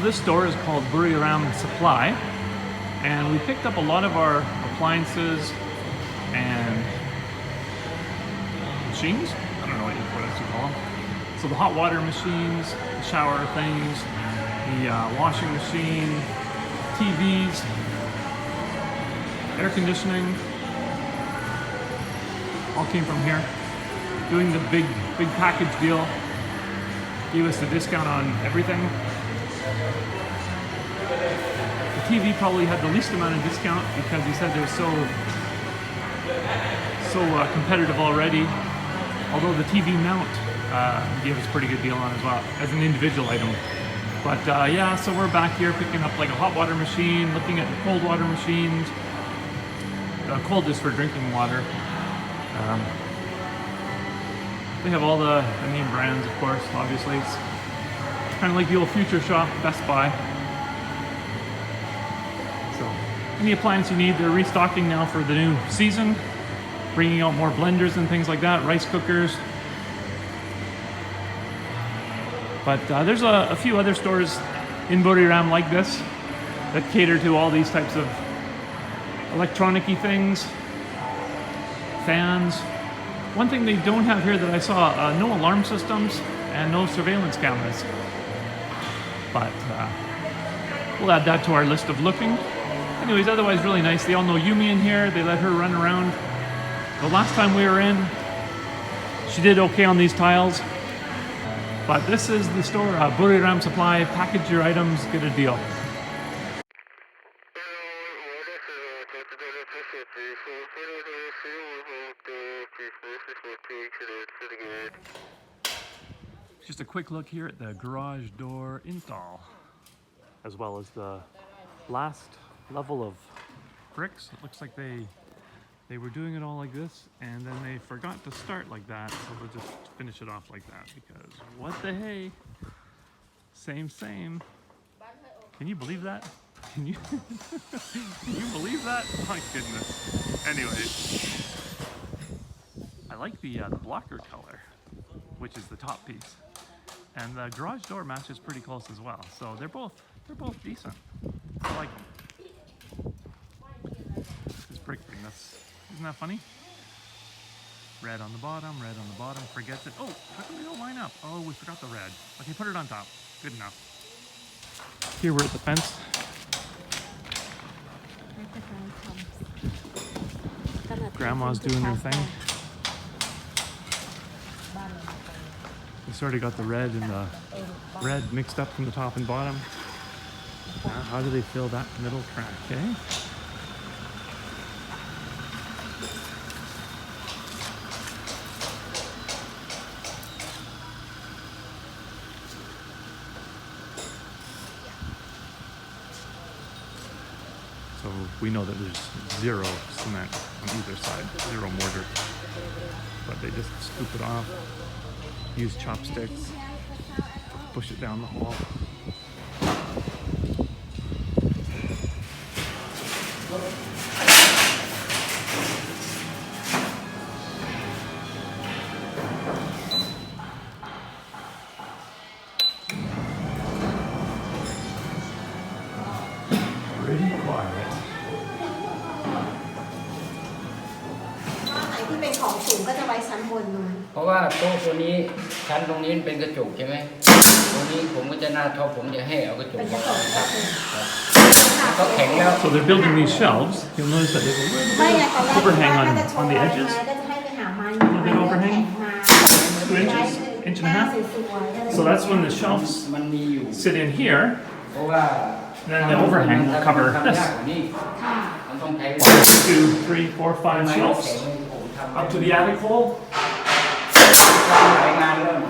this store is called BURIRAM Supply, and we picked up a lot of our appliances and machines. I don't know what else you call them. So the hot water machines, the shower things, the washing machine, TVs, air conditioning, all came from here. Doing the big package deal. Gave us a discount on everything. The TV probably had the least amount of discount because he said they're so competitive already. Although the TV mount gave us a pretty good deal on as well as an individual item. But yeah, so we're back here picking up like a hot water machine, looking at the cold water machines. Cold is for drinking water. They have all the name brands, of course, obviously. It's kind of like the old Future Shop, Best Buy. So, any appliance you need, they're restocking now for the new season. Bringing out more blenders and things like that, rice cookers. But there's a few other stores in BURIRAM like this that cater to all these types of electronic-y things, fans. One thing they don't have here that I saw, no alarm systems and no surveillance cameras. But we'll add that to our list of looking. Anyways, otherwise really nice. They all know Yumi in here. They let her run around. The last time we were in, she did okay on these tiles. But this is the store, BURIRAM Supply. Package your items, get a deal. Just a quick look here at the garage door install, as well as the last level of bricks. It looks like they were doing it all like this, and then they forgot to start like that, so they'll just finish it off like that, because what the hey? Same. Can you believe that? Can you believe that? My goodness. Anyways, I like the blocker color, which is the top piece, and the garage door matches pretty close as well. So they're both decent. I like them. This brick thing, isn't that funny? Red on the bottom, forgets it. Oh, how come they don't line up? Oh, we forgot the red. Okay, put it on top. Good enough. Here we're at the fence. Grandma's doing her thing. We sort of got the red and the red mixed up from the top and bottom. Now, how do they fill that middle crack, eh? So we know that there's zero cement on either side, zero mortar. But they just scoop it off, use chopsticks, push it down the hole. Pretty quiet. ที่เป็นของสูงก็จะไว้ชั้นบนนู้น เพราะว่าโต๊ะตัวนี้ชั้นตรงนี้เป็นกระจกใช่ไหมตรงนี้ผมก็จะหน้าท็อปผมจะให้เอากระจกมาครับเขาแข็งแล้ว So they're building these shelves. You'll notice that there's a little overhang on the edges. A little bit overhang. 2 inches, inch and a half. So that's when the shelves มันมีอยู่ sit in here. เพราะว่า Then the overhang will cover ทำ this. ยากกว่านี้มันต้องใช้ 1, 2, 3, 4, 5 shelves up to the attic hole. หลายงานเริ่ม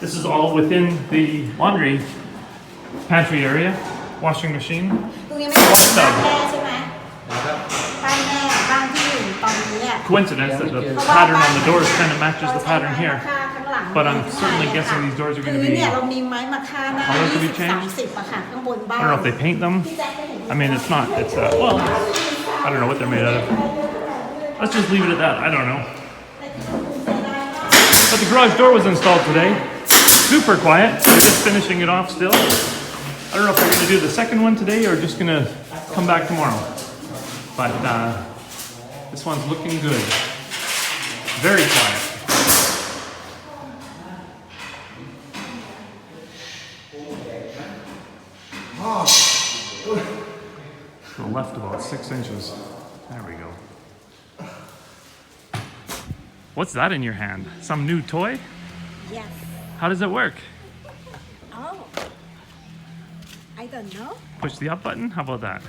This is all within the laundry pantry area, washing machine. ตรงนี้ไม่ใช่บ้านแม่ใช่ไหม นะครับ บ้านแม่บ้านที่อยู่ตอนนี้อ่ะ Coincidence that the pattern on the doors kind of matches the pattern here. But I'm certainly guessing these doors are going to คือ be. เนี่ยเรามีไม้มาฆ่าหน้า Color to be 20-30 changed? อะค่ะข้างบนบ้า I น don't know if they paint them. พี่แจ๊คเคยเห็น I mean, it's not. It's well, I don't know what they're made out of. Let's just leave it at that. I don't know. But the garage door was installed today. Super quiet. They're just finishing it off still. I don't know if we're gonna do the second one today or just gonna come back tomorrow. But this one's looking good. Very quiet. To the left about 6 inches. There we go. What's that in your hand? Some new toy? Yes. How does it work? Oh. I don't know. Push the up button? How about that?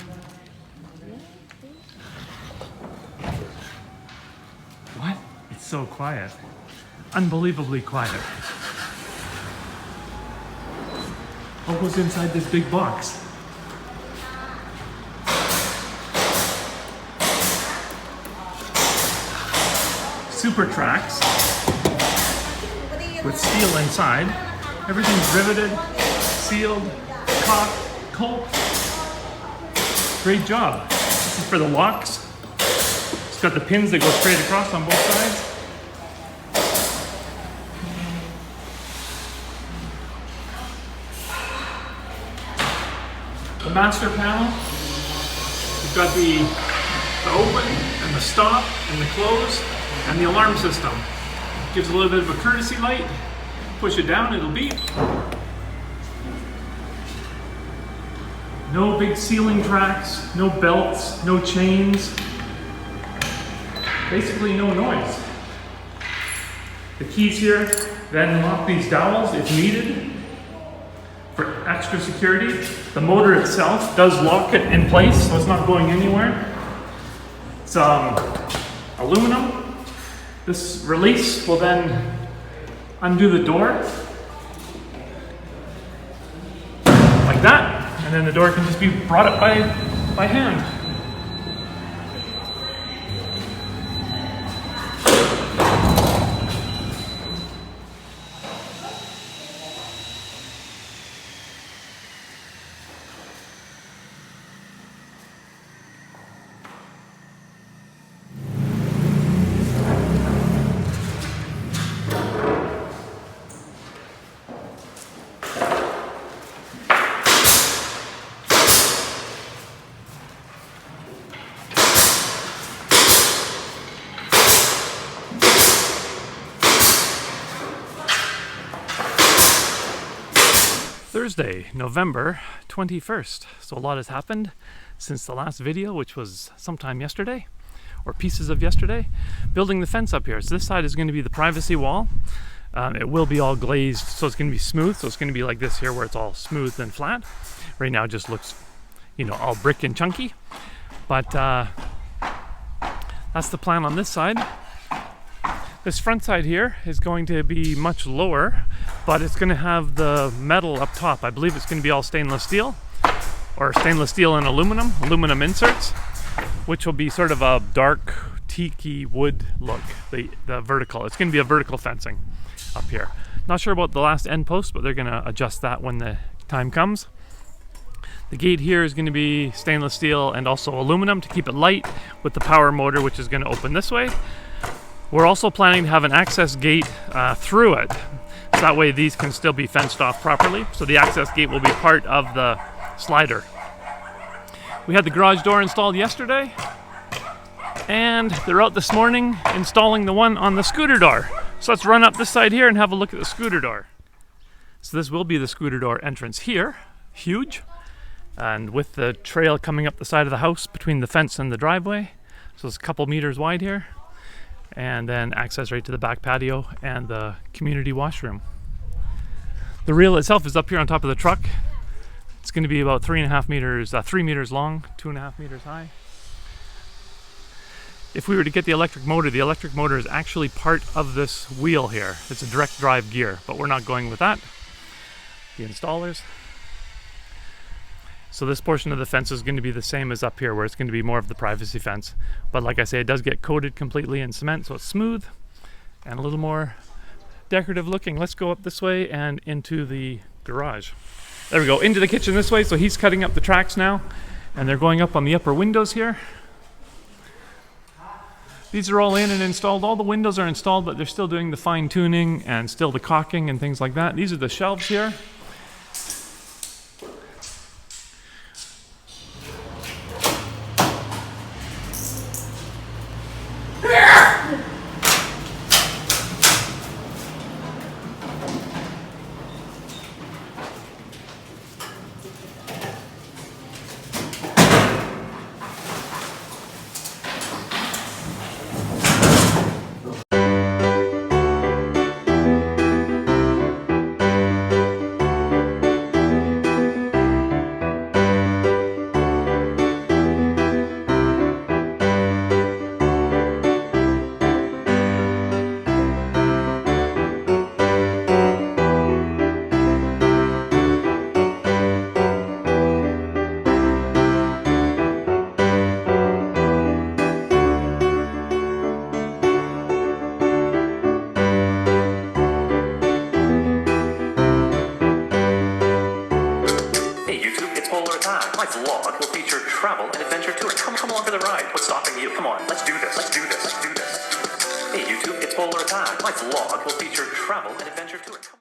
What? It's so quiet. Unbelievably quiet. What goes inside this big box? Super tracks with steel inside. Everything's riveted, sealed, caulked, colt. Great job. This is for the locks. It's got the pins that go straight across on both sides. The master panel. We've got the open and the stop and the close and the alarm system. Gives a little bit of a courtesy light. Push it down, it'll beep. No big ceiling tracks, no belts, no chains. Basically no noise. The keys here then unlock these dowels if needed for extra security. The motor itself does lock it in place, so it's not going anywhere. It's aluminum. This release will then undo the door like that, and then the door can just be brought up by hand. Thursday, November 21st. So a lot has happened since the last video, which was sometime yesterday, or pieces of yesterday. Building the fence up here. So this side is going to be the privacy wall. It will be all glazed, so it's going to be smooth. So it's going to be like this here, where it's all smooth and flat. Right now it just looks, you know, all brick and chunky. But that's the plan on this side. This front side here is going to be much lower, but it's going to have the metal up top. I believe it's going to be all stainless steel, or stainless steel and aluminum inserts, which will be sort of a dark tiki wood look, the vertical. It's going to be a vertical fencing up here. Not sure about the last end post, but they're going to adjust that when the time comes. The gate here is going to be stainless steel and also aluminum to keep it light, with the power motor, which is going to open this way. We're also planning to have an access gate through it, so that way these can still be fenced off properly. So the access gate will be part of the slider. We had the garage door installed yesterday, and they're out this morning installing the one on the scooter door. So let's run up this side here and have a look at the scooter door. So this will be the scooter door entrance here, huge, and with the trail coming up the side of the house between the fence and the driveway. So it's a couple meters wide here. And then access right to the back patio and the community washroom. The rail itself is up here on top of the truck. It's going to be about 3.5 meters, 3 meters long, 2.5 meters high. If we were to get the electric motor is actually part of this wheel here. It's a direct drive gear, but we're not going with that. The installers. So this portion of the fence is going to be the same as up here, where it's going to be more of the privacy fence. But like I say, it does get coated completely in cement, so it's smooth and a little more decorative looking. Let's go up this way and into the garage. There we go, into the kitchen this way. So he's cutting up the tracks now, and they're going up on the upper windows here. These are all in and installed. All the windows are installed, but they're still doing the fine tuning and still the caulking and things like that. These are the shelves here. PolarAttack. My vlog will feature travel and adventure touring. Come along for the ride. What's stopping you? Come on, let's do this. Let's do this. Let's do this. Hey YouTube, it's PolarAttack. My vlog will feature travel and adventure touring.